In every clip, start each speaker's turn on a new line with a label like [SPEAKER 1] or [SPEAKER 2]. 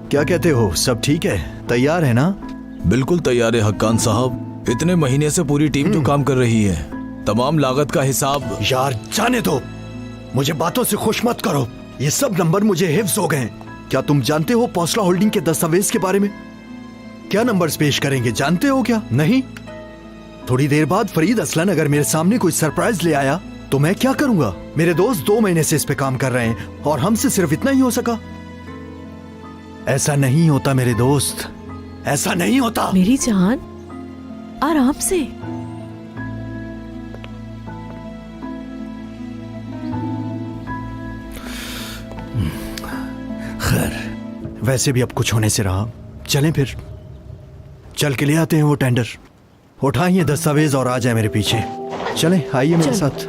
[SPEAKER 1] क्या कहते हो, सब ठीक है? तैयार है ना?
[SPEAKER 2] बिल्कुल तैयार है हक्कान साहब। इतने महीने से पूरी टीम जो काम कर रही है, तमाम लागत का हिसाब।
[SPEAKER 1] यार जाने दो, मुझे बातों से खुश मत करो। ये सब नंबर मुझे हिफ्ज हो गए। क्या तुम जानते हो पोस्ला होल्डिंग के दस्तावेज के बारे में? क्या नंबर्स पेश करेंगे जानते हो क्या? नहीं। थोड़ी देर बाद फरीद असलन अगर मेरे सामने कोई सरप्राइज ले आया तो मैं क्या करूंगा? मेरे दोस्त 2 महीने से इस पे काम कर रहे हैं और हमसे सिर्फ इतना ही हो सका। ऐसा नहीं होता मेरे दोस्त, ऐसा नहीं होता।
[SPEAKER 3] मेरी जान, आराम से।
[SPEAKER 1] खैर, वैसे भी अब कुछ होने से रहा। चलें फिर, चल के ले आते हैं वो टेंडर। उठाइए दस्तावेज और आ जाए मेरे पीछे। चलें, आइए मेरे साथ।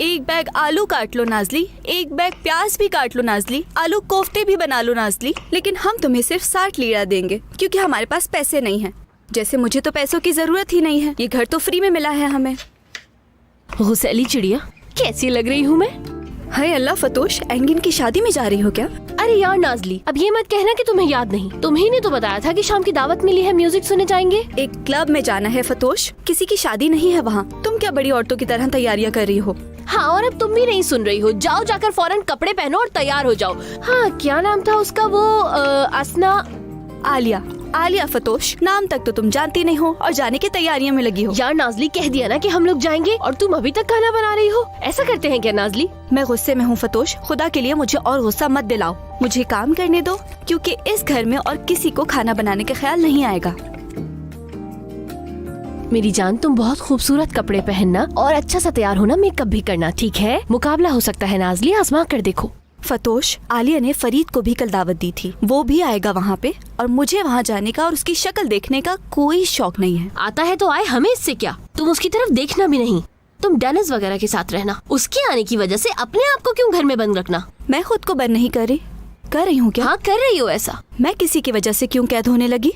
[SPEAKER 4] एक बैग आलू काट लो नाजली, एक बैग प्याज भी काट लो नाजली, आलू कोफ्ते भी बना लो नाजली। लेकिन हम तुम्हें सिर्फ 60 लीरा देंगे क्योंकि हमारे पास पैसे नहीं हैं। जैसे मुझे तो पैसों की जरूरत ही नहीं है, ये घर तो फ्री में मिला है हमें।
[SPEAKER 3] गुस्सैली चिड़िया, कैसी लग रही हूँ मैं?
[SPEAKER 4] हाय अल्लाह फतोश, एंगिन की शादी में जा रही हो क्या?
[SPEAKER 3] अरे यार नाजली, अब ये मत कहना कि तुम्हें याद नहीं। तुम्ही ने तो बताया था कि शाम की दावत मिली है, म्यूजिक सुने जाएंगे।
[SPEAKER 4] एक क्लब में जाना है फतोश, किसी की शादी नहीं है वहाँ। तुम क्या बड़ी औरतों की तरह तैयारियाँ कर रही हो?
[SPEAKER 3] हाँ, और अब तुम भी नहीं सुन रही हो। जाओ जाकर फौरन कपड़े पहनो और तैयार हो जाओ। हाँ, क्या नाम था उसका? वो असना।
[SPEAKER 4] आलिया। आलिया फतोश, नाम तक तो तुम जानती नहीं हो और जाने की तैयारियों में लगी हो।
[SPEAKER 3] यार नाजली, कह दिया ना कि हम लोग जाएंगे और तुम अभी तक खाना बना रही हो। ऐसा करते हैं क्या नाजली?
[SPEAKER 4] मैं गुस्से में हूँ फतोश, खुदा के लिए मुझे और गुस्सा मत दिलाओ। मुझे काम करने दो क्योंकि इस घर में और किसी को खाना बनाने का ख्याल नहीं आएगा।
[SPEAKER 3] मेरी जान, तुम बहुत खूबसूरत कपड़े पहनना और अच्छा सा तैयार होना, मेकअप भी करना, ठीक है? मुकाबला हो सकता है नाजली, आजमा कर देखो।
[SPEAKER 4] फतोश, आलिया ने फरीद को भी कल दावत दी थी, वो भी आएगा वहाँ पे और मुझे वहाँ जाने का और उसकी शक्ल देखने का कोई शौक नहीं है।
[SPEAKER 3] आता है तो आए, हमें इससे क्या? तुम उसकी तरफ देखना भी नहीं। तुम डेनिस वगैरह के साथ रहना। उसके आने की वजह से अपने आप को क्यों घर में बंद रखना?
[SPEAKER 4] मैं खुद को बंद नहीं कर रही हूँ क्या?
[SPEAKER 3] हाँ, कर रही हो ऐसा।
[SPEAKER 4] मैं किसी की वजह से क्यों कैद होने लगी?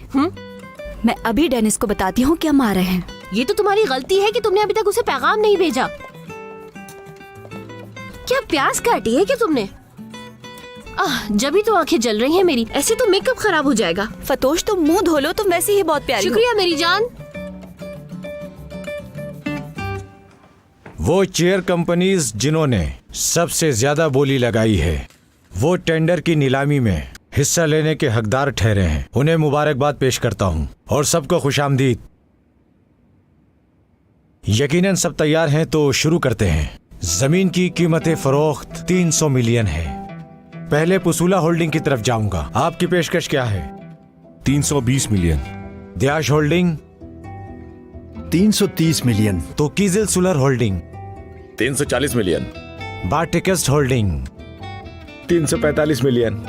[SPEAKER 4] मैं अभी डेनिस को बताती हूँ कि हम आ रहे हैं।
[SPEAKER 3] ये तो तुम्हारी गलती है कि तुमने अभी तक उसे पैगाम नहीं भेजा। क्या प्याज काटी है क्या तुमने? जब ही तो आंखें जल रही हैं मेरी, ऐसे तो मेकअप खराब हो जाएगा।
[SPEAKER 4] फतोश, तुम मुंह धो लो, तुम वैसे ही बहुत प्यारी हो।
[SPEAKER 3] शुक्रिया मेरी जान।
[SPEAKER 5] वो चेयर कंपनीज जिन्होंने सबसे ज्यादा बोली लगाई है, वो टेंडर की नीलामी में हिस्सा लेने के हकदार ठहरे हैं। उन्हें मुबारकबाद पेश करता हूँ और सबको खुशामदीद। यकीनन सब तैयार हैं तो शुरू करते हैं। जमीन की कीमत फरोख्त 300 मिलियन है। पहले पुसूला होल्डिंग की तरफ जाऊंगा। आपकी पेशकश क्या है?
[SPEAKER 6] 320 मिलियन।
[SPEAKER 5] दयाश holding
[SPEAKER 1] 330 million.
[SPEAKER 5] तो कीजिल सुलर होल्डिंग
[SPEAKER 6] 340 मिलियन।
[SPEAKER 5] बाटिकस्ट होल्डिंग
[SPEAKER 6] 345 मिलियन।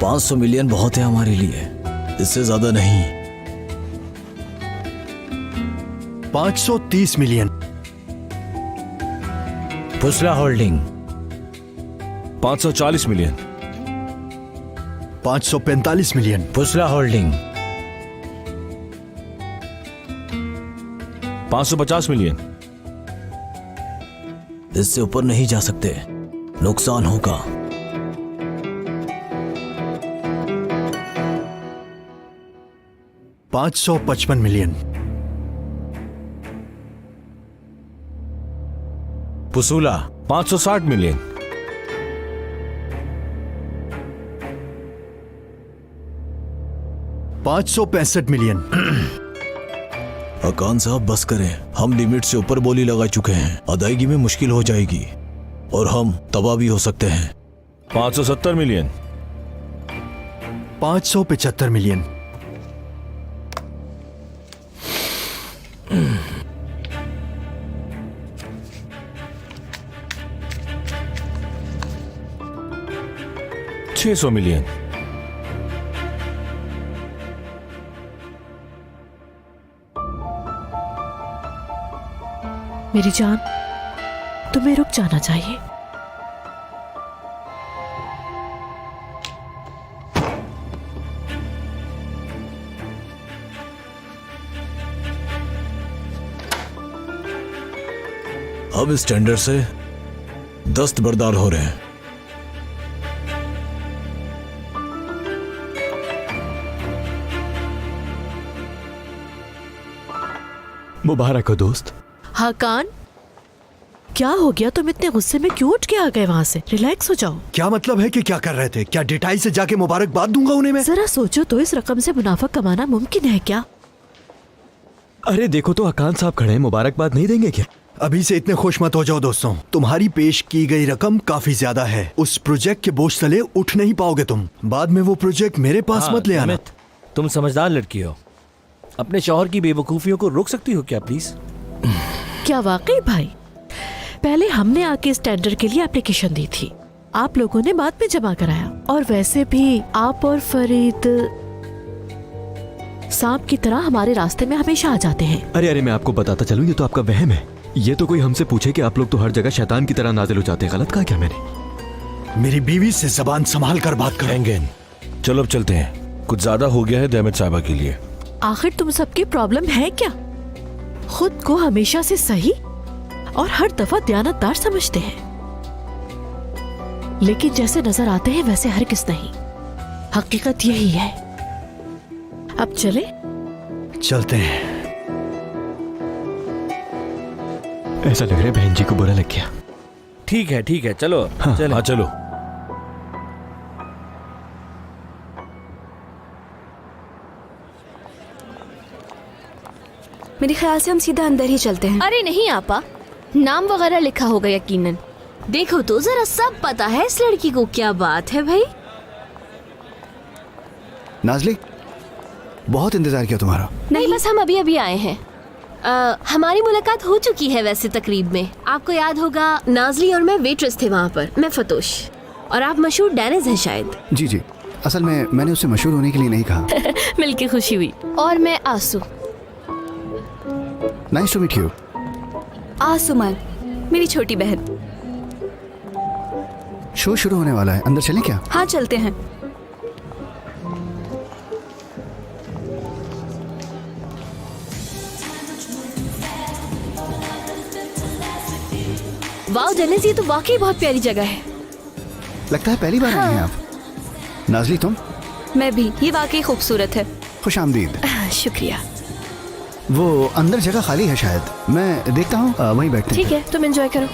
[SPEAKER 2] $500 मिलियन बहुत है हमारे लिए, इससे ज्यादा नहीं।
[SPEAKER 1] 530 मिलियन।
[SPEAKER 5] पुसला होल्डिंग
[SPEAKER 6] 540 मिलियन।
[SPEAKER 1] 545 मिलियन।
[SPEAKER 5] पुसला होल्डिंग
[SPEAKER 6] 550 मिलियन।
[SPEAKER 2] इससे ऊपर नहीं जा सकते, नुकसान होगा।
[SPEAKER 1] 555 मिलियन।
[SPEAKER 5] पुसूला
[SPEAKER 6] 560 मिलियन।
[SPEAKER 1] 565 मिलियन।
[SPEAKER 2] अकान साहब बस करें, हम लिमिट से ऊपर बोली लगा चुके हैं, अदायगी में मुश्किल हो जाएगी। और हम तबाह भी हो सकते हैं।
[SPEAKER 6] 570 मिलियन।
[SPEAKER 1] 575 मिलियन।
[SPEAKER 6] $600 मिलियन।
[SPEAKER 7] मेरी जान, तुम्हें रुक जाना चाहिए।
[SPEAKER 2] अब इस टेंडर से दस्तबरदार हो रहे हैं।
[SPEAKER 8] मुबारक हो दोस्त।
[SPEAKER 7] हाकान, क्या हो गया? तुम इतने गुस्से में क्यों उठ के आ गए वहाँ से? रिलैक्स हो जाओ।
[SPEAKER 1] क्या मतलब है कि क्या कर रहे थे? क्या डिटाई से जाके मुबारकबाद दूंगा उन्हें मैं?
[SPEAKER 7] जरा सोचो तो, इस रकम से मुनाफा कमाना मुमकिन है क्या?
[SPEAKER 8] अरे देखो तो अकान साहब खड़े हैं, मुबारकबाद नहीं देंगे क्या?
[SPEAKER 1] अभी से इतने खुश मत हो जाओ दोस्तों। तुम्हारी पेश की गई रकम काफी ज्यादा है। उस प्रोजेक्ट के बोझ तले उठ नहीं पाओगे तुम। बाद में वो प्रोजेक्ट मेरे पास मत ले आना।
[SPEAKER 9] अमित, तुम समझदार लड़की हो, अपने शौहर की बेवकूफियों को रोक सकती हो क्या प्लीज?
[SPEAKER 7] क्या वाकई भाई? पहले हमने आके इस टेंडर के लिए एप्लीकेशन दी थी, आप लोगों ने बाद में जमा कराया। और वैसे भी आप और फरीद सांप की तरह हमारे रास्ते में हमेशा आ जाते हैं।
[SPEAKER 8] अरे मैं आपको बताता चलूं, ये तो आपका वहम है। ये तो कोई हमसे पूछे कि आप लोग तो हर जगह शैतान की तरह नाजिल हो जाते हैं। गलत कहा क्या मैंने?
[SPEAKER 1] मेरी बीवी से जबान संभाल कर बात करो।
[SPEAKER 6] एंगेन, चलो अब चलते हैं। कुछ ज्यादा हो गया है दहमत साहिबा के लिए।
[SPEAKER 7] आखिर तुम सबकी प्रॉब्लम है क्या? खुद को हमेशा से सही और हर दफा दयानतदार समझते हैं, लेकिन जैसे नजर आते हैं वैसे हरगिज़ नहीं। हकीकत यही है। अब चले?
[SPEAKER 1] चलते हैं।
[SPEAKER 8] ऐसा लग रहा है बहन जी को बुरा लग गया।
[SPEAKER 9] ठीक है, चलो।
[SPEAKER 8] हाँ,
[SPEAKER 9] चलो।
[SPEAKER 6] हाँ चलो।
[SPEAKER 4] मेरे ख्याल से हम सीधा अंदर ही चलते हैं।
[SPEAKER 3] अरे नहीं आपा, नाम वगैरह लिखा होगा यकीनन। देखो तो जरा, सब पता है इस लड़की को। क्या बात है भाई?
[SPEAKER 10] नाज़ली, बहुत इंतजार किया तुम्हारा।
[SPEAKER 3] नहीं, बस हम अभी अभी आए हैं। हमारी मुलाकात हो चुकी है वैसे तकरीब में। आपको याद होगा, नाज़ली और मैं वेट्रेस थे वहाँ पर। मैं फतोश और आप मशहूर डेनिस हैं शायद।
[SPEAKER 10] जी जी, असल में मैंने उससे मशहूर होने के लिए नहीं कहा।
[SPEAKER 3] मिलके खुशी हुई। और मैं आंसू।
[SPEAKER 10] Nice to meet you.
[SPEAKER 4] आसुमान, मेरी छोटी बहन।
[SPEAKER 10] शो शुरू होने वाला है, अंदर चलें क्या?
[SPEAKER 4] हाँ चलते हैं।
[SPEAKER 3] वाओ डेनिस, ये तो वाकई बहुत प्यारी जगह है।
[SPEAKER 10] लगता है पहली बार आई हैं आप। नाज़ली, तुम?
[SPEAKER 4] मैं भी। ये वाकई खूबसूरत है।
[SPEAKER 10] खुश आमदीद।
[SPEAKER 3] शुक्रिया।
[SPEAKER 10] वो अंदर जगह खाली है शायद, मैं देखता हूँ। वहीं बैठते हैं।
[SPEAKER 3] ठीक है, तुम एंजॉय करो।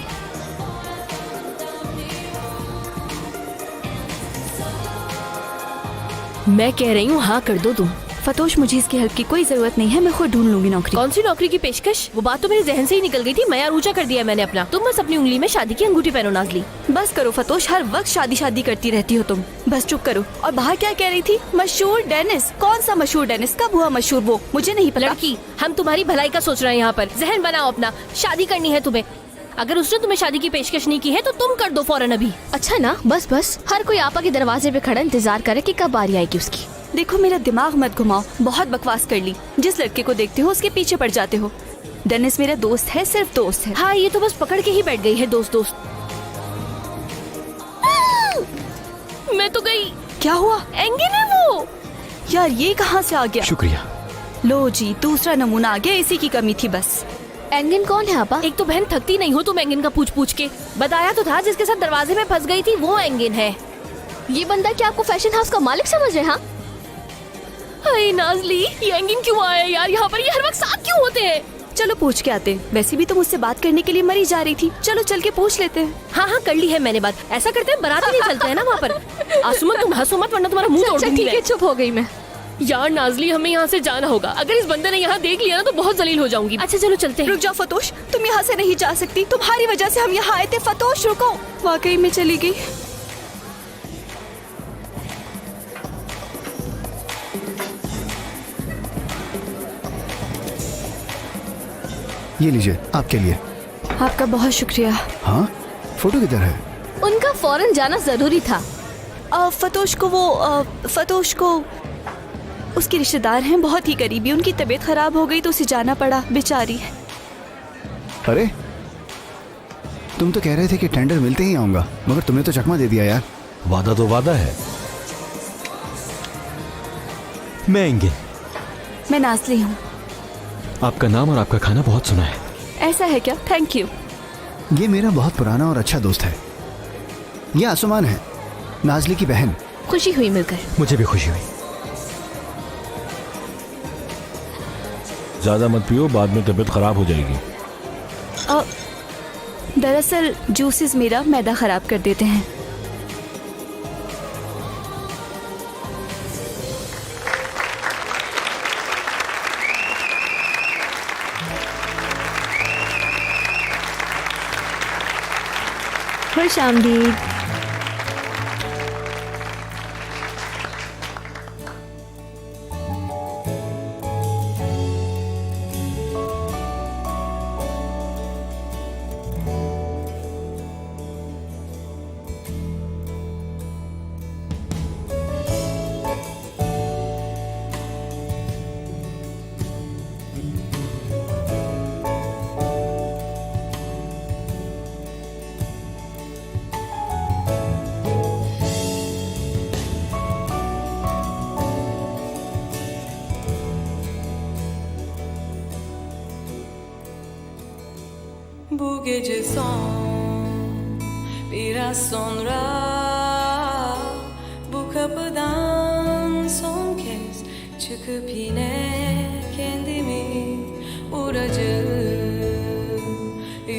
[SPEAKER 3] मैं कह रही हूँ हाँ कर दो तुम।
[SPEAKER 4] फतोश, मुझे इसकी हेल्प की कोई जरूरत नहीं है, मैं खुद ढूंढ लूंगी नौकरी।
[SPEAKER 3] कौन सी नौकरी की पेशकश? वो बात तो मेरे जहन से ही निकल गई थी। मैं यार ऊंचा कर दिया मैंने अपना। तुम बस अपनी उंगली में शादी की अंगूठी पहनो नाज़ली।
[SPEAKER 4] बस करो फतोश, हर वक्त शादी शादी करती रहती हो तुम। बस चुप करो। और बाहर क्या कह रही थी? मशहूर डेनिस? कौन सा मशहूर डेनिस? कब हुआ मशहूर वो? मुझे नहीं पता।
[SPEAKER 3] लड़की, हम तुम्हारी भलाई का सोच रहे हैं यहाँ पर। जहन बनाओ अपना। शादी करनी है तुम्हें। अगर उसने तुम्हें शादी की पेशकश नहीं की है तो तुम कर दो फौरन अभी।
[SPEAKER 11] अच्छा ना, बस बस हर कोई आपा के दरवाजे पे खड़ा इंतजार करे कि कब बारी आएगी उसकी।
[SPEAKER 4] देखो, मेरा दिमाग मत घुमाओ। बहुत बकवास कर ली। जिस लड़के को देखते हो उसके पीछे पड़ जाते हो। डेनिस मेरा दोस्त है, सिर्फ दोस्त है।
[SPEAKER 3] हाँ, ये तो बस पकड़ के ही बैठ गई है दोस्त दोस्त। मैं तो गई।
[SPEAKER 4] क्या हुआ?
[SPEAKER 3] एंगेन है वो।
[SPEAKER 4] यार ये कहाँ से आ गया?
[SPEAKER 8] शुक्रिया।
[SPEAKER 4] लो जी, दूसरा नमूना आ गया। इसी की कमी थी बस।
[SPEAKER 11] एंगिन कौन है आपा?
[SPEAKER 3] एक तो बहन थकती नहीं हो तुम एंगिन का पूछ पूछ के। बताया तो था, जिसके साथ दरवाजे में फंस गई थी वो एंगिन है।
[SPEAKER 11] ये बंदा क्या आपको फैशन हाउस का मालिक समझ रहे हैं? हाँ?
[SPEAKER 3] हाय नाज़ली, ये एंगिन क्यों आया यार यहाँ पर? ये हर वक्त साथ क्यों होते हैं?
[SPEAKER 4] चलो पूछ के आते हैं। वैसे भी तो मुझसे बात करने के लिए मरी जा रही थी। चलो चल के पूछ लेते हैं।
[SPEAKER 3] हाँ हाँ, कर ली है मैंने बात। ऐसा करते हैं, बाराती नहीं चलते हैं ना वहाँ पर। आसुमन, तुम हंसो मत वरना तुम्हारा मुंह तोड़ दूंगी।
[SPEAKER 11] ठीक है, चुप हो गई मैं।
[SPEAKER 3] यार नाजली, हमें यहाँ से जाना होगा। अगर इस बंदे ने यहाँ देख लिया ना तो बहुत जलील हो जाऊंगी। अच्छा चलो चलते हैं।
[SPEAKER 4] रुक जाओ फतोश, तुम यहाँ से नहीं जा सकती। तुम्हारी वजह से हम यहाँ आए थे। फतोश रुको। वाकई में चली गई।
[SPEAKER 10] ये लीजिए आपके लिए।
[SPEAKER 4] आपका बहुत शुक्रिया।
[SPEAKER 10] हाँ, फोटो किधर है?
[SPEAKER 11] उनका फौरन जाना जरूरी था।
[SPEAKER 4] फतोश को उसके रिश्तेदार हैं, बहुत ही करीबी। उनकी तबीयत खराब हो गई तो उसे जाना पड़ा, बेचारी।
[SPEAKER 10] अरे तुम तो कह रहे थे कि टेंडर मिलते ही आऊंगा, मगर तुमने तो चकमा दे दिया यार।
[SPEAKER 6] वादा तो वादा है।
[SPEAKER 8] मैं एंगे।
[SPEAKER 4] मैं नाज़ली हूँ।
[SPEAKER 8] आपका नाम और आपका खाना बहुत सुना है।
[SPEAKER 4] ऐसा है क्या? Thank you.
[SPEAKER 10] ये मेरा बहुत पुराना और अच्छा दोस्त है। ये आसमान है, नाज़ली की बहन।
[SPEAKER 11] खुशी हुई मिलकर।
[SPEAKER 8] मुझे भी खुशी हुई।
[SPEAKER 6] ज्यादा मत पियो, बाद में तबीयत खराब हो जाएगी।
[SPEAKER 4] दरअसल जूसेस मेरा मैदा खराब कर देते हैं। खुश आमदीद।
[SPEAKER 12] Bu gece son, biraz sonra bu kapıdan son kez çıkıp yine kendimi vuracağım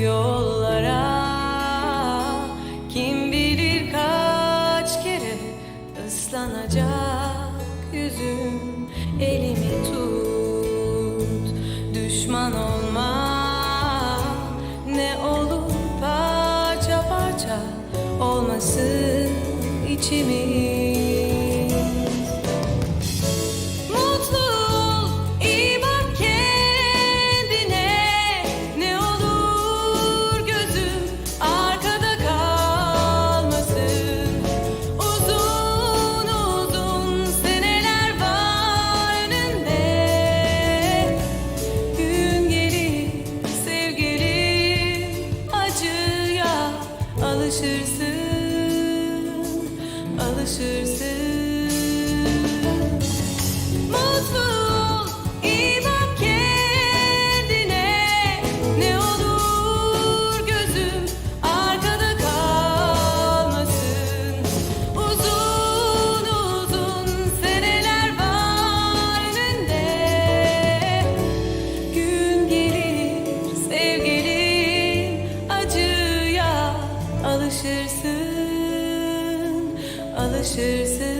[SPEAKER 12] yollara. Kim bilir kaç kere ıslanacak yüzüm, elimi tut, düşman olma. Ne olur parça parça olmasın içimiz. Mutlu ol, iyi bak kendine. Ne olur gözüm arkada kalmasın. Uzun uzun seneler var önünde. Gün gelir sevgilim, acıya alışırsın, alışırsın. Mutlu ol, iyi bak kendine. Ne olur gözüm arkada kalmasın. Uzun uzun seneler var önünde. Gün gelir sevgilim, acıya alışırsın, alışırsın.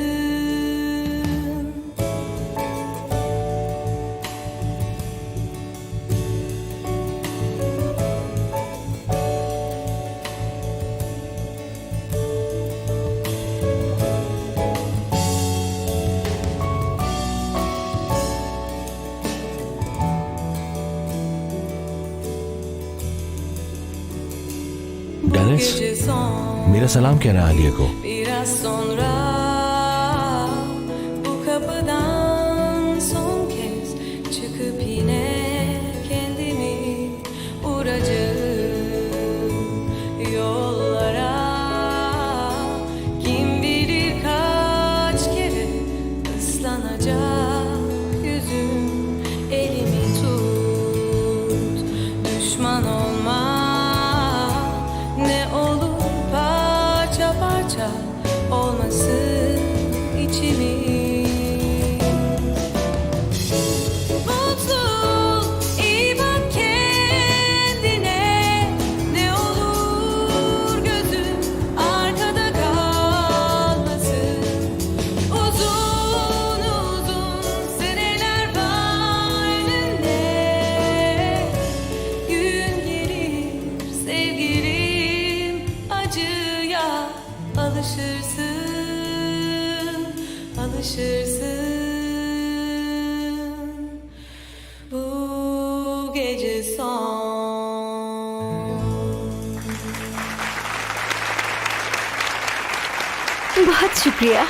[SPEAKER 6] Deniz,
[SPEAKER 12] Gece son,
[SPEAKER 6] मेरा सलाम कहना आलिया को।
[SPEAKER 12] biraz sonra bu kapıdan son kez çıkıp yine kendimi vuracağım yollara. Kim bilir kaç kere ıslanacak yüzüm, elimi tut, düşman olma. Ne olur parça parça olmasın içimiz. Mutlu ol, iyi bak kendine. Ne olur gözüm arkada kalmasın. Uzun uzun alışırsın, alışırsın. Bu gece son.
[SPEAKER 4] बहुत शुक्रिया।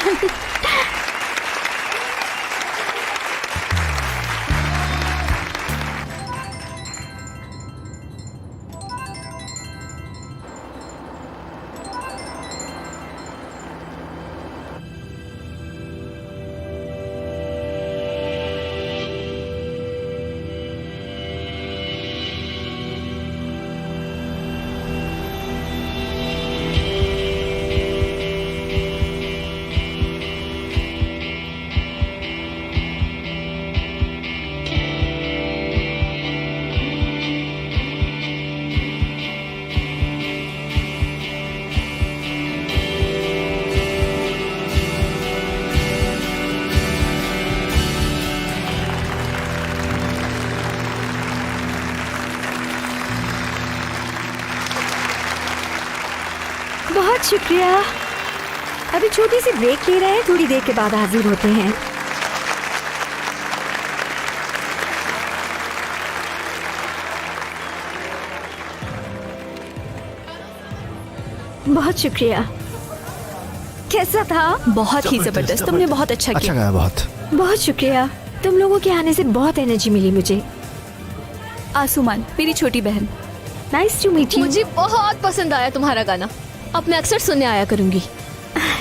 [SPEAKER 4] बहुत शुक्रिया। अभी छोटी सी break ले रहे हैं, थोड़ी देर के बाद हाजिर होते हैं। बहुत शुक्रिया। कैसा था? बहुत ही जबरदस्त, तुमने बहुत अच्छा
[SPEAKER 10] अच्छा
[SPEAKER 4] किया।
[SPEAKER 10] गाया बहुत।
[SPEAKER 4] बहुत शुक्रिया, तुम लोगों के आने से बहुत एनर्जी मिली मुझे। आसुमान, मेरी छोटी बहन। Nice to meet you.
[SPEAKER 11] मुझे बहुत पसंद आया तुम्हारा गाना, अब मैं अक्सर सुनने आया करूंगी।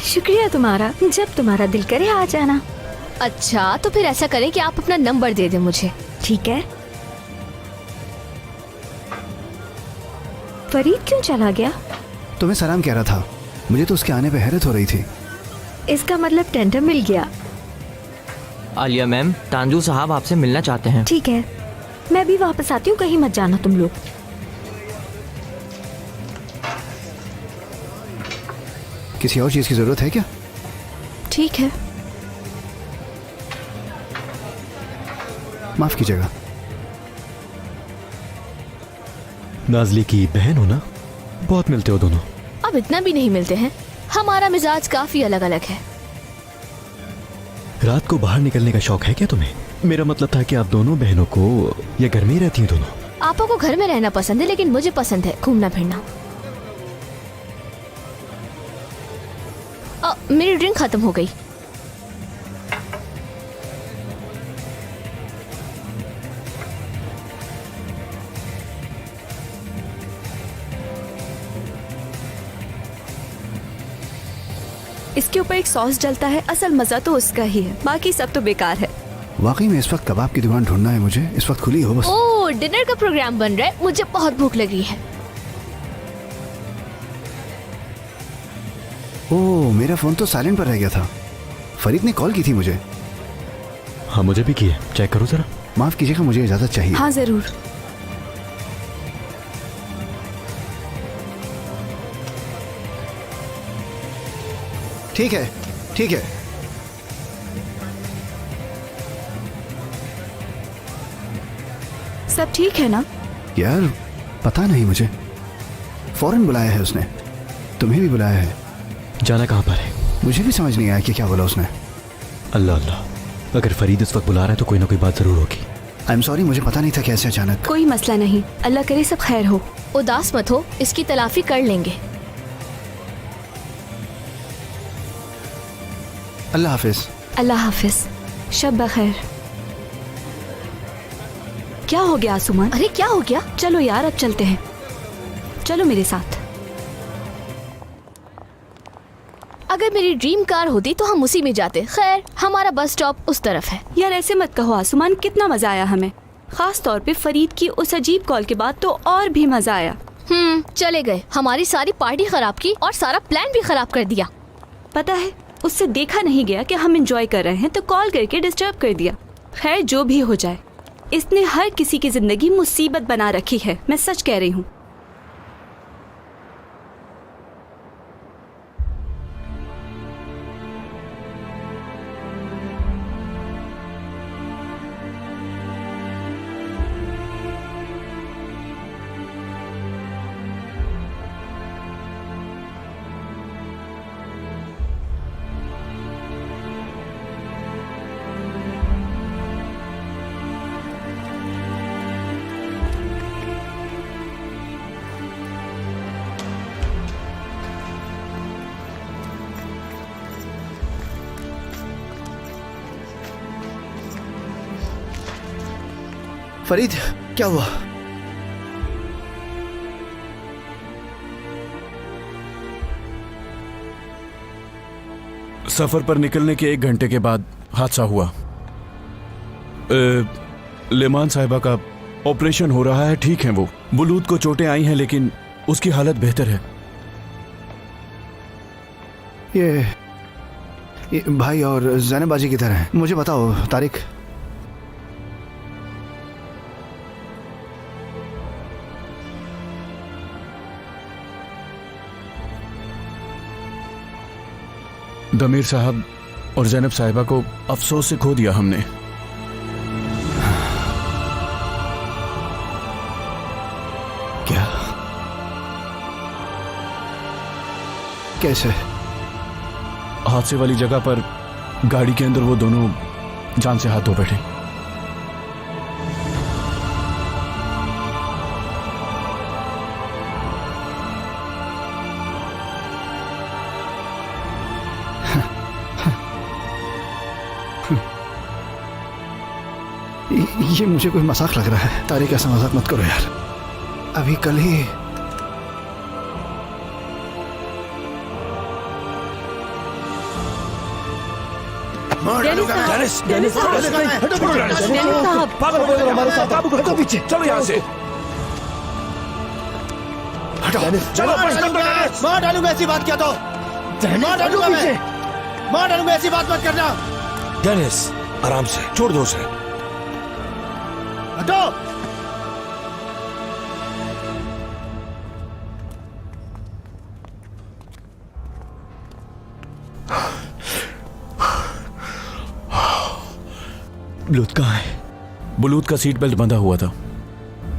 [SPEAKER 4] शुक्रिया तुम्हारा, जब तुम्हारा दिल करे आ जाना।
[SPEAKER 11] अच्छा, तो फिर ऐसा करें कि आप अपना नंबर दे दें मुझे।
[SPEAKER 4] ठीक है। फरीद क्यों चला गया?
[SPEAKER 10] तुम्हें सलाम कह रहा था, मुझे तो उसके आने पे हैरत हो रही थी।
[SPEAKER 4] इसका मतलब टेंडर मिल गया।
[SPEAKER 13] आलिया मैम, तांजू साहब आपसे मिलना चाहते हैं।
[SPEAKER 4] ठीक है, मैं भी वापस आती हूँ, कहीं मत जाना तुम लोग।
[SPEAKER 10] किसी और चीज की जरूरत है क्या?
[SPEAKER 4] ठीक है।
[SPEAKER 10] माफ कीजिएगा।
[SPEAKER 8] नाजली की बहन हो ना? बहुत मिलते हो दोनों।
[SPEAKER 11] अब इतना भी नहीं मिलते हैं, हमारा मिजाज काफी अलग अलग है।
[SPEAKER 8] रात को बाहर निकलने का शौक है क्या तुम्हें? मेरा मतलब था कि आप दोनों बहनों को, या घर में ही रहती हैं दोनों?
[SPEAKER 11] आपा को घर में रहना पसंद है, लेकिन मुझे पसंद है घूमना फिरना। मेरी ड्रिंक खत्म हो गई।
[SPEAKER 4] इसके ऊपर एक सॉस डलता है, असल मजा तो उसका ही है, बाकी सब तो बेकार है।
[SPEAKER 10] वाकई में इस वक्त कबाब की दुकान ढूंढना है मुझे, इस वक्त खुली हो बस।
[SPEAKER 11] ओह, डिनर का प्रोग्राम बन रहा है, मुझे बहुत भूख लगी है।
[SPEAKER 10] ओह, मेरा फोन तो साइलेंट पर रह गया था। फरीद ने कॉल की थी मुझे।
[SPEAKER 8] हाँ, मुझे भी की है, चेक करो जरा।
[SPEAKER 10] माफ कीजिएगा, मुझे इजाजत चाहिए।
[SPEAKER 4] हाँ जरूर।
[SPEAKER 10] ठीक है, ठीक है।
[SPEAKER 4] सब ठीक है ना?
[SPEAKER 10] यार पता नहीं मुझे, फौरन बुलाया है उसने। तुम्हें भी बुलाया है।
[SPEAKER 8] जाना कहाँ पर है?
[SPEAKER 10] मुझे भी समझ नहीं आया कि क्या बोला उसने।
[SPEAKER 8] अल्लाह अल्लाह, अगर फरीद इस वक्त बुला रहा है तो कोई ना कोई बात जरूर होगी।
[SPEAKER 10] आई एम सॉरी, मुझे पता नहीं था कैसे अचानक।
[SPEAKER 4] कोई मसला नहीं, अल्लाह करे सब खैर हो।
[SPEAKER 11] उदास मत हो, इसकी तलाफी कर लेंगे।
[SPEAKER 10] अल्लाह हाफिज।
[SPEAKER 4] अल्लाह हाफिज, शब बखैर। क्या हो गया आसुमान?
[SPEAKER 11] अरे क्या हो गया?
[SPEAKER 4] चलो यार, अब चलते हैं, चलो मेरे साथ।
[SPEAKER 11] अगर मेरी ड्रीम कार होती तो हम उसी में जाते। खैर, हमारा बस स्टॉप उस तरफ है।
[SPEAKER 4] यार ऐसे मत कहो आसुमान, कितना मजा आया हमें, खास तौर पे फरीद की उस अजीब कॉल के बाद तो और भी मजा आया।
[SPEAKER 11] चले गए, हमारी सारी पार्टी खराब की और सारा प्लान भी खराब कर दिया।
[SPEAKER 4] पता है, उससे देखा नहीं गया कि हम एंजॉय कर रहे हैं तो कॉल करके डिस्टर्ब कर दिया। खैर जो भी हो जाए, इसने हर किसी की जिंदगी मुसीबत बना रखी है, मैं सच कह रही हूँ।
[SPEAKER 10] फरीद, क्या हुआ?
[SPEAKER 6] सफर पर निकलने के 1 घंटे के बाद हादसा हुआ। लेमान साहिबा का ऑपरेशन हो रहा है, ठीक है वो। बुलूद को चोटें आई हैं लेकिन उसकी हालत बेहतर है।
[SPEAKER 10] ये भाई और जैनब बाजी की तरह है। मुझे बताओ तारिक।
[SPEAKER 6] दमीर साहब और जैनब साहिबा को अफसोस से खो दिया हमने।
[SPEAKER 10] क्या? कैसे?
[SPEAKER 6] हादसे वाली जगह पर गाड़ी के अंदर वो दोनों जान से हाथ धो बैठे।
[SPEAKER 10] ये मुझे कोई मजाक लग रहा है। तारिक, ऐसा मजाक मत करो यार। अभी कल ही
[SPEAKER 6] चलो यहाँ से।
[SPEAKER 1] मार डालूंगा ऐसी बात क्या तो। मार डालूंगा मैं। मार डालूंगा ऐसी बात मत करना।
[SPEAKER 6] डेनिस, आराम से, छोड़ दो उसे।
[SPEAKER 1] हटो।
[SPEAKER 6] बुलूद कहाँ है? बुलूद का सीट बेल्ट बंधा हुआ था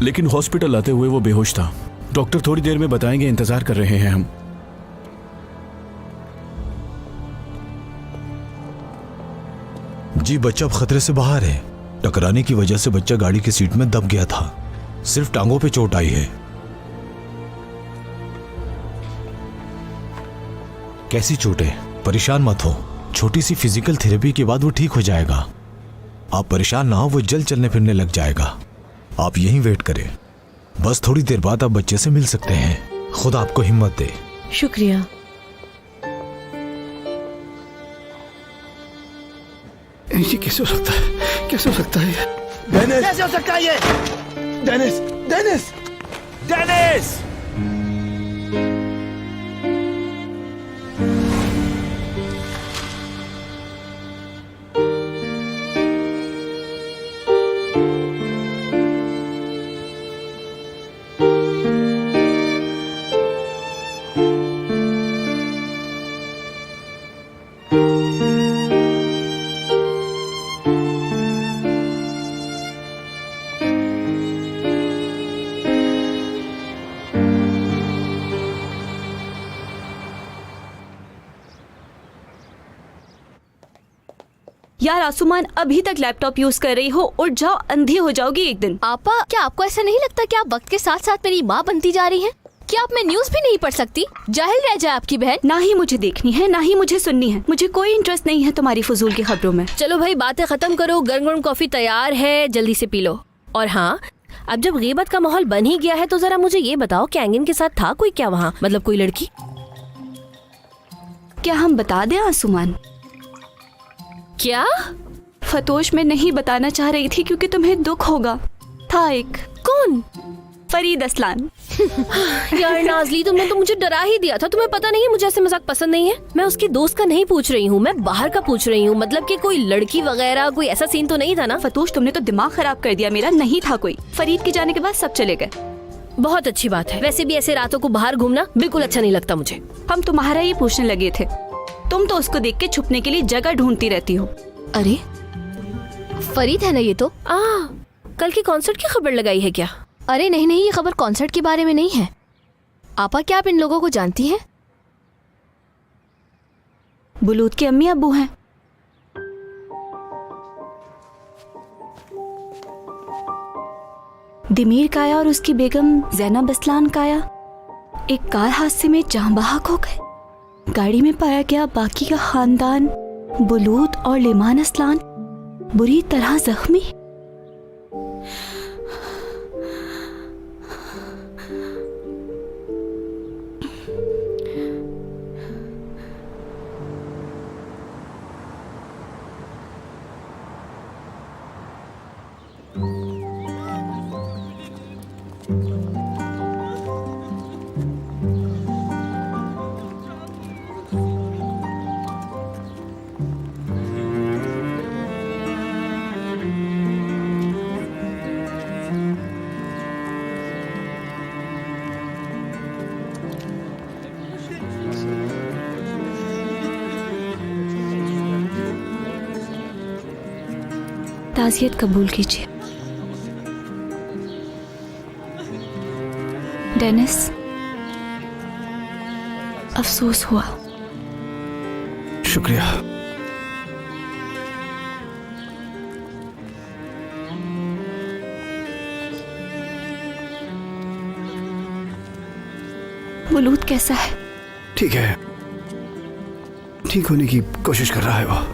[SPEAKER 6] लेकिन हॉस्पिटल आते हुए वो बेहोश था। डॉक्टर थोड़ी देर में बताएंगे, इंतजार कर रहे हैं हम।
[SPEAKER 2] जी बच्चा अब खतरे से बाहर है। टकराने की वजह से बच्चा गाड़ी की सीट में दब गया था। सिर्फ टांगों पे चोट आई है। कैसी चोट है? परेशान मत हो, छोटी सी फिजिकल थेरेपी के बाद वो ठीक हो जाएगा। आप परेशान ना हो, वो जल्द चलने फिरने लग जाएगा। आप यहीं वेट करें, बस थोड़ी देर बाद आप बच्चे से मिल सकते हैं। खुदा आपको हिम्मत दे।
[SPEAKER 7] शुक्रिया।
[SPEAKER 10] ये कैसे हो सकता है? कैसे हो सकता है?
[SPEAKER 1] डेनिस, कैसे हो सकता है ये? Deniz, Deniz, Deniz!
[SPEAKER 4] यार आसुमान, अभी तक लैपटॉप यूज कर रही हो, उठ जाओ, अंधी हो जाओगी एक दिन।
[SPEAKER 11] आपा, क्या आपको ऐसा नहीं लगता कि आप वक्त के साथ साथ मेरी माँ बनती जा रही हैं? क्या आप मैं न्यूज भी नहीं पढ़ सकती? जाहिल रह जाए आपकी बहन।
[SPEAKER 4] ना ही मुझे देखनी है, ना ही मुझे सुननी है। मुझे कोई इंटरेस्ट नहीं है तुम्हारी फजूल की खबरों में।
[SPEAKER 3] चलो भाई, बातें खत्म करो। गर्म गर्म कॉफी तैयार है, जल्दी से पी लो। और हाँ, अब जब गीबत का माहौल बन ही गया है तो जरा मुझे ये बताओ कि एंगिन के साथ था कोई क्या वहाँ? मतलब कोई लड़की?
[SPEAKER 4] क्या हम बता दें आसुमान?
[SPEAKER 3] क्या?
[SPEAKER 4] फतोश मैं नहीं बताना चाह रही थी क्योंकि तुम्हें दुख होगा। था एक।
[SPEAKER 3] कौन?
[SPEAKER 4] फरीद असलान।
[SPEAKER 3] यार नाज़ली, तुमने तो मुझे डरा ही दिया था। तुम्हें पता नहीं है मुझे ऐसे मजाक पसंद नहीं है। मैं उसकी दोस्त का नहीं पूछ रही हूँ, मैं बाहर का पूछ रही हूँ। मतलब कि कोई लड़की वगैरह, कोई ऐसा सीन तो नहीं था ना?
[SPEAKER 4] फतोश, तुमने तो दिमाग खराब कर दिया मेरा। नहीं था कोई। फरीद के जाने के बाद सब चले गए।
[SPEAKER 3] बहुत अच्छी बात है। वैसे भी ऐसे रातों को बाहर घूमना बिल्कुल अच्छा नहीं लगता मुझे।
[SPEAKER 4] हम तुम्हारा ही पूछने लगे थे। तुम तो उसको देख के छुपने के लिए जगह ढूंढती रहती हो।
[SPEAKER 11] अरे फरीद है ना ये तो?
[SPEAKER 3] कल की कॉन्सर्ट की खबर लगाई है क्या?
[SPEAKER 11] अरे नहीं नहीं, ये खबर कॉन्सर्ट के बारे में नहीं है। आपा, क्या आप इन लोगों को जानती हैं?
[SPEAKER 4] बुलूद के अम्मी अब्बू हैं। दिमीर काया और उसकी बेगम ज़ैनब असलान काया एक कार हादसे में जाँ बहक हो गए। गाड़ी में पाया गया बाकी का खानदान बुलूद और लेमान असलान बुरी तरह जख्मी। ताज़ियत कबूल कीजिए। डेनिस, अफसोस हुआ।
[SPEAKER 10] शुक्रिया।
[SPEAKER 4] बुलूद कैसा है?
[SPEAKER 10] ठीक है, ठीक होने की कोशिश कर रहा है वो।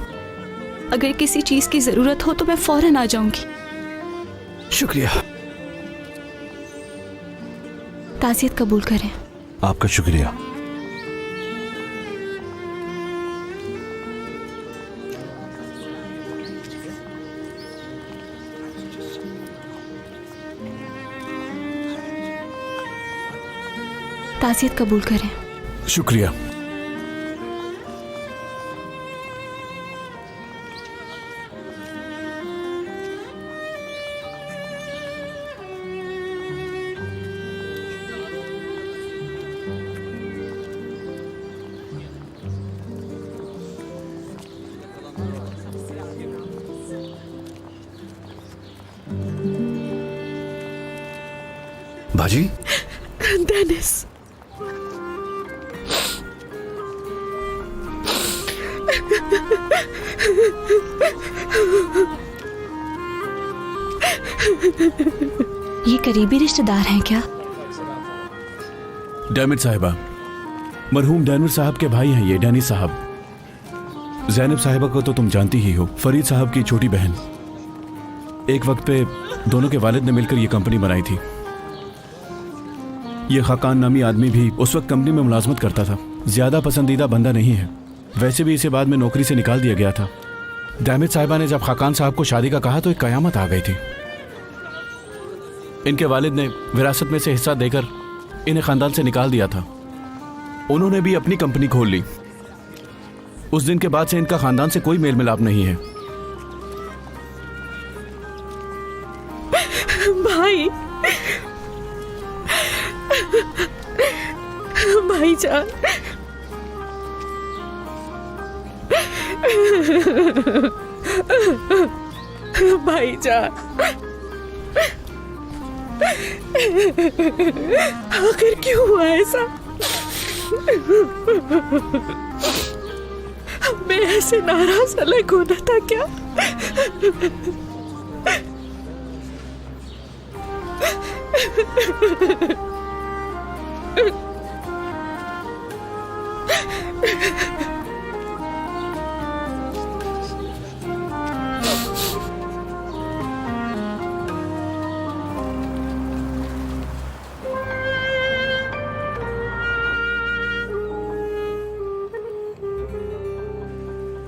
[SPEAKER 4] अगर किसी चीज की जरूरत हो तो मैं फौरन आ जाऊंगी।
[SPEAKER 10] शुक्रिया।
[SPEAKER 4] ताज़ियत कबूल करें।
[SPEAKER 6] आपका शुक्रिया।
[SPEAKER 4] ताज़ियत कबूल करें।
[SPEAKER 6] शुक्रिया।
[SPEAKER 10] बाजी,
[SPEAKER 7] डेनिस,
[SPEAKER 4] ये करीबी रिश्तेदार हैं क्या?
[SPEAKER 6] डैमिट साहिबा, मरहूम डैनिस साहब के भाई हैं ये, डैनिस साहब। जैनब साहिबा को तो तुम जानती ही हो, फरीद साहब की छोटी बहन। एक वक्त पे दोनों के वालिद ने मिलकर ये कंपनी बनाई थी। ये खाकान नामी आदमी भी उस वक्त कंपनी में मुलाजमत करता था। ज्यादा पसंदीदा बंदा नहीं है, वैसे भी इसे बाद में नौकरी से निकाल दिया गया था। डैमिट साहिबा ने जब खाकान साहब को शादी का कहा तो एक कयामत आ गई थी। इनके वालिद ने विरासत में से हिस्सा देकर इन्हें खानदान से निकाल दिया था। उन्होंने भी अपनी कंपनी खोल ली। उस दिन के बाद से इनका खानदान से कोई मेल मिलाप नहीं है।
[SPEAKER 7] भाई, भाईजान, भाईजान, आखिर क्यों हुआ ऐसा? हमें ऐसे नाराज अलग होना था क्या?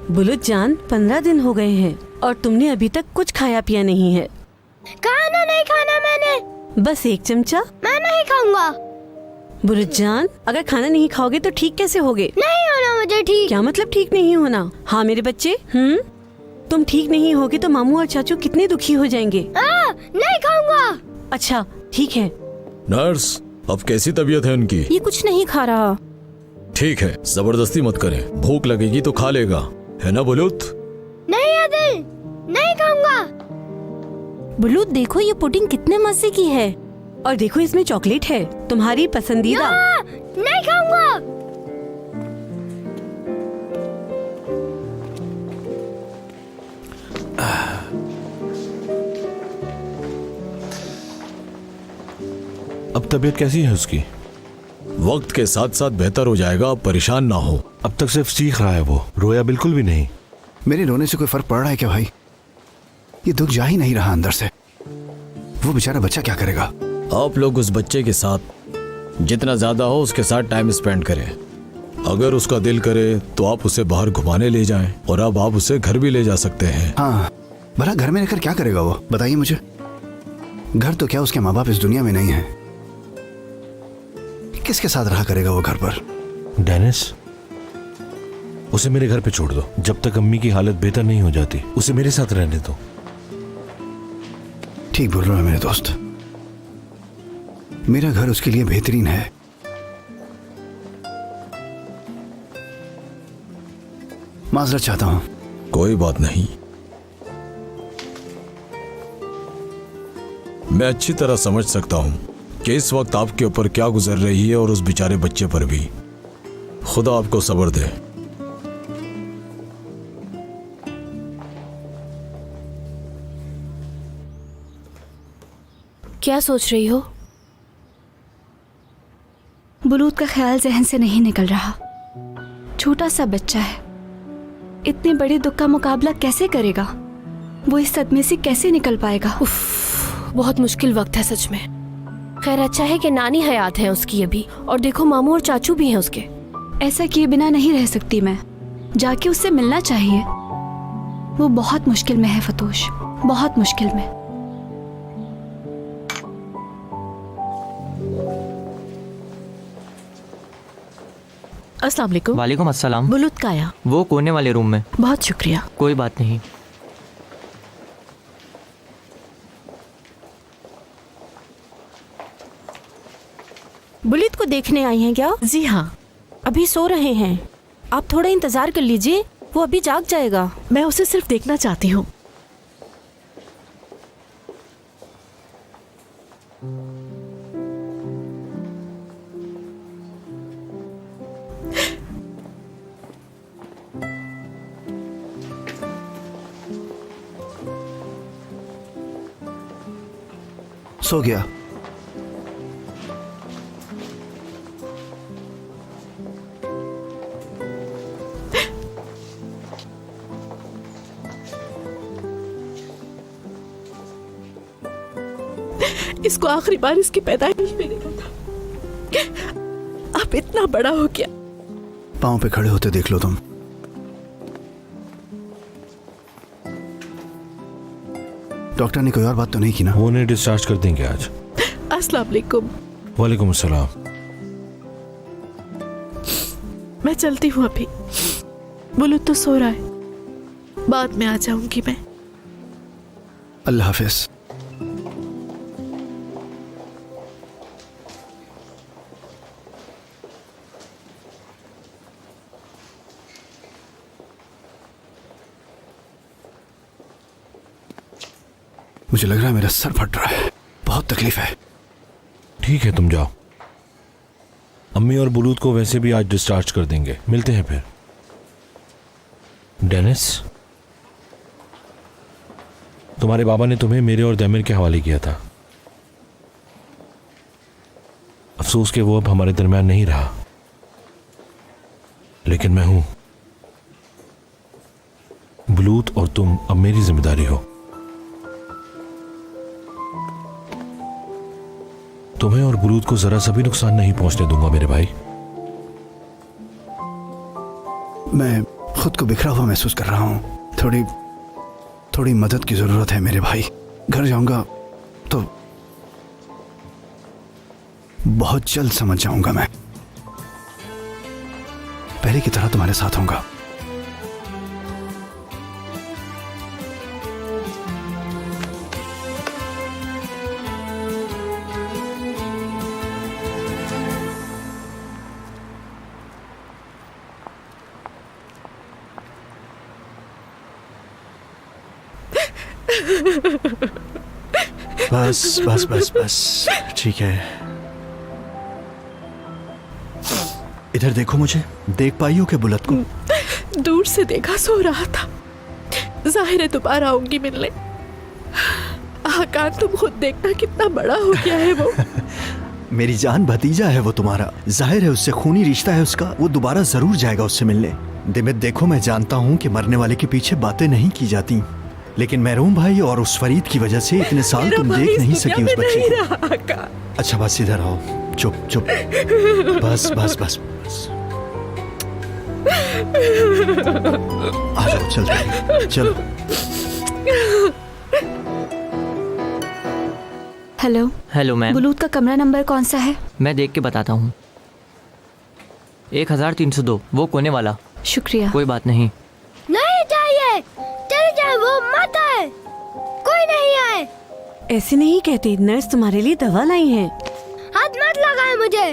[SPEAKER 14] बुलुत जान, 15 दिन हो गए हैं और तुमने अभी तक कुछ खाया पिया नहीं है।
[SPEAKER 3] खाना नहीं खाना मैंने।
[SPEAKER 14] बस एक चमचा।
[SPEAKER 3] मैं नहीं खाऊंगा।
[SPEAKER 14] बुलुत जान, अगर खाना नहीं खाओगे तो ठीक कैसे होगे?
[SPEAKER 3] नहीं होना मुझे ठीक।
[SPEAKER 14] क्या मतलब ठीक नहीं होना? हाँ मेरे बच्चे, तुम ठीक नहीं होगे तो मामू और चाचू कितने दुखी हो जाएंगे।
[SPEAKER 3] नहीं खाऊंगा।
[SPEAKER 14] अच्छा ठीक है।
[SPEAKER 2] नर्स, अब कैसी तबीयत है उनकी?
[SPEAKER 14] ये कुछ नहीं खा रहा।
[SPEAKER 2] ठीक है, जबरदस्ती मत करें, भूख लगेगी तो खा लेगा, है ना बुलुत?
[SPEAKER 3] नहीं आदिल, नहीं खाऊंगा।
[SPEAKER 14] बुलुत देखो ये पुडिंग कितने मजे की है, और देखो इसमें चॉकलेट है, तुम्हारी पसंदीदा।
[SPEAKER 3] नहीं खाऊंगा।
[SPEAKER 6] अब तबीयत कैसी है उसकी?
[SPEAKER 2] वक्त के साथ साथ बेहतर हो जाएगा, आप परेशान ना हो।
[SPEAKER 6] अब तक सिर्फ चीख रहा है, वो रोया बिल्कुल भी नहीं।
[SPEAKER 10] मेरे रोने से कोई फर्क पड़ रहा है क्या भाई? ये दुख जा ही नहीं रहा अंदर से। वो बेचारा बच्चा क्या करेगा?
[SPEAKER 2] आप लोग उस बच्चे के साथ जितना ज्यादा हो उसके साथ टाइम स्पेंड करें। अगर उसका दिल करे तो आप उसे बाहर घुमाने ले जाएं, और अब आप उसे घर भी ले जा सकते हैं।
[SPEAKER 10] हाँ, भला घर में रहकर क्या करेगा वो, बताइए मुझे। घर तो क्या, उसके माँ बाप इस दुनिया में नहीं है। किसके साथ रहा करेगा वो घर पर?
[SPEAKER 6] डेनिस, उसे मेरे घर पे छोड़ दो। जब तक अम्मी की हालत बेहतर नहीं हो जाती उसे मेरे साथ रहने दो।
[SPEAKER 10] ठीक बोल रहे हो मेरे दोस्त, मेरा घर उसके लिए बेहतरीन है। माजरत चाहता हूं।
[SPEAKER 2] कोई बात नहीं। मैं अच्छी तरह समझ सकता हूँ कि इस वक्त आपके ऊपर क्या गुजर रही है और उस बेचारे बच्चे पर भी। खुदा आपको सब्र दे।
[SPEAKER 4] क्या सोच रही हो? बुलूद का ख्याल जहन से नहीं निकल रहा। छोटा सा बच्चा है, इतने बड़े दुख का मुकाबला कैसे करेगा? वो इस सदमे से कैसे निकल पाएगा?
[SPEAKER 7] बहुत मुश्किल वक्त है सच में। खैर अच्छा है कि नानी हयात है उसकी अभी, और देखो मामू और चाचू भी हैं उसके।
[SPEAKER 4] ऐसा किए बिना नहीं रह सकती मैं, जाके उससे मिलना चाहिए। वो बहुत मुश्किल में है फतोश, बहुत मुश्किल में।
[SPEAKER 7] अस्सलाम वालेकुम।
[SPEAKER 13] वालेकुम अस्सलाम।
[SPEAKER 7] बुलूद का आया?
[SPEAKER 13] वो कोने वाले रूम में।
[SPEAKER 7] बहुत शुक्रिया।
[SPEAKER 13] कोई बात नहीं।
[SPEAKER 14] बुलूद को देखने आई हैं क्या?
[SPEAKER 7] जी हाँ।
[SPEAKER 14] अभी सो रहे हैं, आप थोड़ा इंतजार कर लीजिए, वो अभी जाग जाएगा।
[SPEAKER 7] मैं उसे सिर्फ देखना चाहती हूँ।
[SPEAKER 10] सो गया।
[SPEAKER 7] इसको आखिरी बार इसकी पैदाइश में देखा था। अब इतना बड़ा हो गया।
[SPEAKER 10] पाँव पे खड़े होते देख लो तुम। डॉक्टर ने कोई और बात तो नहीं की ना?
[SPEAKER 9] वो उन्हें डिस्चार्ज कर देंगे आज।
[SPEAKER 7] अस्सलाम वालेकुम।
[SPEAKER 9] वालेकुम अस्सलाम।
[SPEAKER 7] मैं चलती हूँ अभी, बुलूद तो सो रहा है, बाद में आ जाऊंगी मैं।
[SPEAKER 10] अल्लाह हाफिज। मुझे लग रहा है मेरा सर फट रहा है, बहुत तकलीफ है।
[SPEAKER 9] ठीक है तुम जाओ, अम्मी और बुलूद को वैसे भी आज डिस्चार्ज कर देंगे। मिलते हैं फिर। डेनिस, तुम्हारे बाबा ने तुम्हें मेरे और दैमिर के हवाले किया था। अफसोस कि वो अब हमारे दरमियान नहीं रहा, लेकिन मैं हूं। बुलूद और तुम अब मेरी जिम्मेदारी हो। तुम्हें और बुलूद को जरा सा भी नुकसान नहीं पहुंचने दूंगा मेरे भाई।
[SPEAKER 10] मैं खुद को बिखरा हुआ महसूस कर रहा हूँ। थोड़ी मदद की जरूरत है मेरे भाई। घर जाऊंगा तो बहुत जल्द समझ जाऊंगा। मैं पहले की तरह तुम्हारे साथ होऊंगा।
[SPEAKER 1] बस बस बस बस ठीक है। इधर देखो, मुझे देख पाई हो क्या बुलूद को?
[SPEAKER 7] दूर से देखा, सो रहा था। जाहिर है दोबारा आऊंगी मिलने। आकान, तुम खुद देखना कितना बड़ा हो गया है वो।
[SPEAKER 1] मेरी जान भतीजा है वो तुम्हारा, जाहिर है उससे खूनी रिश्ता है उसका। वो दोबारा जरूर जाएगा उससे मिलने। दिमित देखो, मैं जानता हूँ कि मरने वाले के पीछे बातें नहीं की जाती, लेकिन महरूम भाई और उस फरीद की वजह से इतने साल तुम देख नहीं सकी उस बच्चे को। अच्छा बस इधर आओ, चुप चुप, बस बस बस बस। आ जाओ, चलते चलो।
[SPEAKER 4] हेलो।
[SPEAKER 13] Hello ma'am.
[SPEAKER 4] बुलूद का कमरा नंबर कौन सा है?
[SPEAKER 13] मैं देख के बताता हूँ। 1302, वो कोने वाला।
[SPEAKER 4] शुक्रिया।
[SPEAKER 13] कोई बात नहीं।
[SPEAKER 3] नहीं चाहिए, चले जाए, वो मत आए, कोई नहीं आए।
[SPEAKER 14] ऐसे नहीं कहते, नर्स तुम्हारे लिए दवा लाई है।
[SPEAKER 3] हाथ मत लगाए मुझे।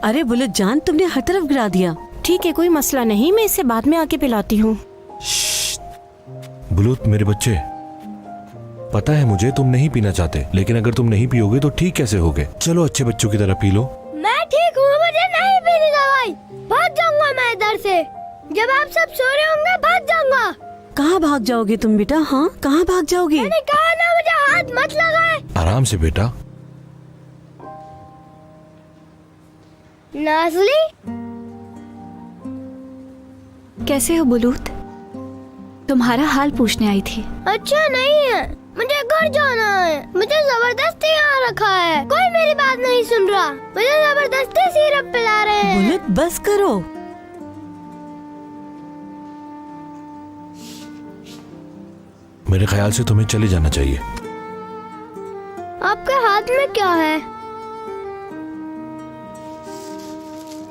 [SPEAKER 14] अरे बुलूद जान, तुमने हर तरफ गिरा दिया। ठीक है, कोई मसला नहीं, मैं इसे बाद में आके पिलाती हूँ।
[SPEAKER 9] बुलूत मेरे बच्चे, पता है मुझे तुम नहीं पीना चाहते, लेकिन अगर तुम नहीं पियोगे तो ठीक कैसे होगे? चलो अच्छे बच्चों की तरह पी लो।
[SPEAKER 15] मैं ठीक हूँ, मुझे नहीं पीनी दवाई। भाग जाऊंगा मैं इधर से। जब आप सब सो रहे होंगे भाग जाऊंगा।
[SPEAKER 14] कहाँ भाग जाओगे तुम बेटा? हाँ, कहाँ भाग जाओगे?
[SPEAKER 15] मैंने कहा ना, मुझे हाथ मत लगाए।
[SPEAKER 9] आराम से बेटा।
[SPEAKER 15] नाज़ली,
[SPEAKER 4] कैसे हो बुलूत? तुम्हारा हाल पूछने आई थी।
[SPEAKER 15] अच्छा नहीं है, मुझे घर जाना है। मुझे जबरदस्ती यहाँ रखा है, कोई मेरी बात नहीं सुन रहा। मुझे जबरदस्ती सिरप पिला रहे हैं।
[SPEAKER 14] बुलूत बस करो।
[SPEAKER 9] मेरे ख्याल से तुम्हें चले जाना चाहिए।
[SPEAKER 15] आपके हाथ में क्या है?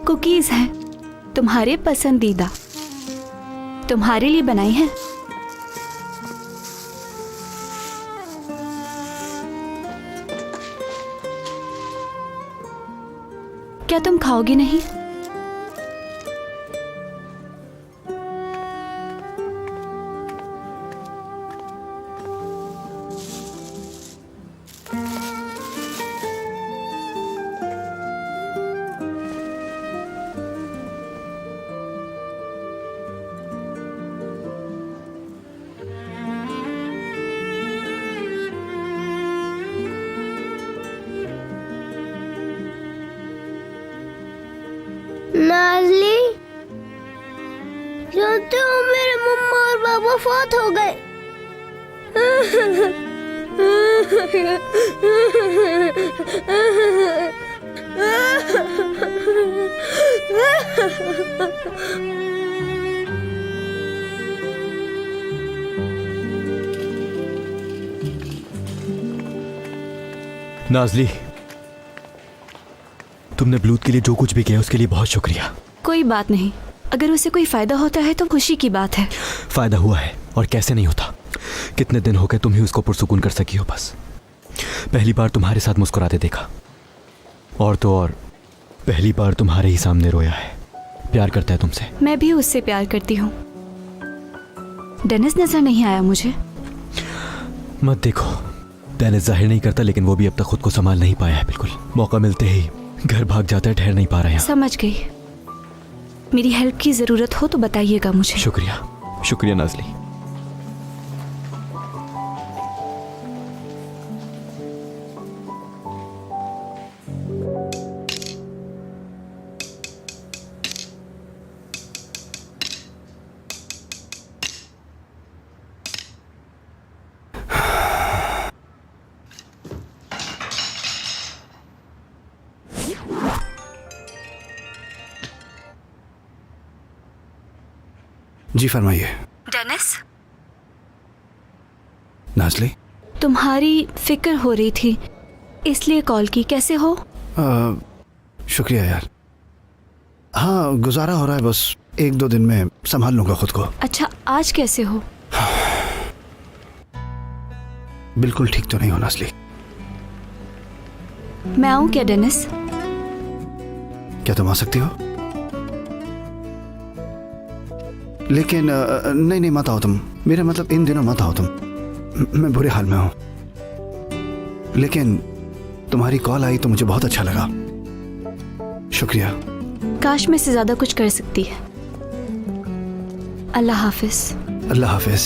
[SPEAKER 4] कुकीज हैं, तुम्हारे पसंदीदा, तुम्हारे लिए बनाई हैं। क्या तुम खाओगी नहीं?
[SPEAKER 15] नाज़ली, जानते हो मेरे मम्मा और पापा फौत हो गए।
[SPEAKER 8] नाज़ली, तुमने ब्लूत के लिए जो कुछ भी किया उसके लिए बहुत शुक्रिया।
[SPEAKER 4] कोई बात नहीं, अगर उसे कोई फायदा होता है तो खुशी की बात है।
[SPEAKER 8] फायदा हुआ है, और कैसे नहीं होता। कितने दिन हो गए तुम ही उसको पुरसुकून कर सकी हो। बस पहली बार तुम्हारे साथ मुस्कुराते देखा, और तो और पहली बार तुम्हारे ही सामने रोया है। प्यार करता है तुमसे।
[SPEAKER 4] मैं भी उससे प्यार करती हूँ। डेनिस नजर नहीं आया मुझे।
[SPEAKER 8] मत देखो, डेनिस जाहिर नहीं करता, लेकिन वो भी अब तक खुद को संभाल नहीं पाया है। बिल्कुल मौका मिलते ही घर भाग जाता है, ठहर नहीं पा रहे हैं।
[SPEAKER 4] समझ गई। मेरी हेल्प की जरूरत हो तो बताइएगा मुझे।
[SPEAKER 8] शुक्रिया, शुक्रिया नाज़ली।
[SPEAKER 10] जी फरमाइए।
[SPEAKER 4] डेनिस,
[SPEAKER 10] नाज़ली,
[SPEAKER 4] तुम्हारी फिक्र हो रही थी इसलिए कॉल की। कैसे हो?
[SPEAKER 10] शुक्रिया यार। हाँ, गुजारा हो रहा है, बस 1-2 दिन में संभाल लूंगा खुद को।
[SPEAKER 4] अच्छा, आज कैसे हो?
[SPEAKER 10] बिल्कुल ठीक तो नहीं हो नाज़ली।
[SPEAKER 4] मैं आऊं क्या डेनिस?
[SPEAKER 10] क्या तुम आ सकती हो? लेकिन नहीं मत आओ तुम। मेरा मतलब इन दिनों मत आओ तुम। मैं बुरे हाल में हूं। लेकिन तुम्हारी कॉल आई तो मुझे बहुत अच्छा लगा। शुक्रिया।
[SPEAKER 4] काश मैं से ज्यादा कुछ कर सकती है। अल्लाह हाफिज।
[SPEAKER 10] अल्लाह हाफिज।